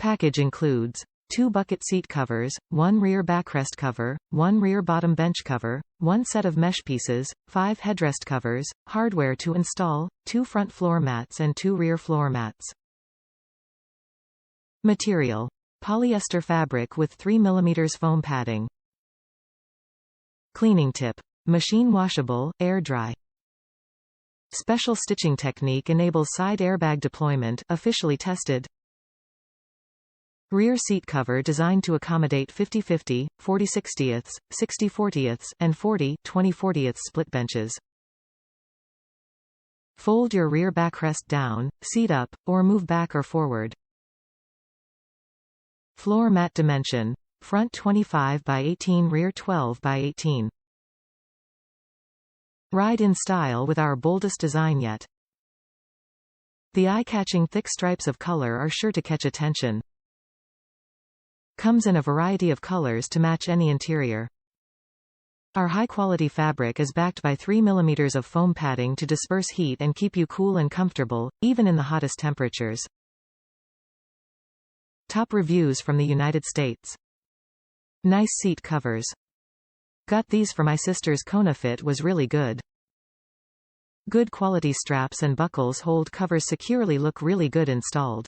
Package includes 2 bucket seat covers, 1 rear backrest cover, 1 rear bottom bench cover, 1 set of mesh pieces, 5 headrest covers, hardware to install, 2 front floor mats and 2 rear floor mats. Material: polyester fabric with 3 mm foam padding. Cleaning tip: machine washable, air dry. Special stitching technique enables side airbag deployment, officially tested. Rear seat cover designed to accommodate 50/50, 40/60, 60/40, and 40/20/40 split benches. Fold your rear backrest down, seat up, or move back or forward. Floor mat dimension: front 25 by 18, rear 12 by 18. Ride in style with our boldest design yet. The eye-catching thick stripes of color are sure to catch attention. Comes in a variety of colors to match any interior. Our high-quality fabric is backed by 3 mm of foam padding to disperse heat and keep you cool and comfortable, even in the hottest temperatures. Top reviews from the United States. Nice seat covers. Got these for my sister's Kona fit, was really good. Good quality straps and buckles hold covers securely, look really good installed.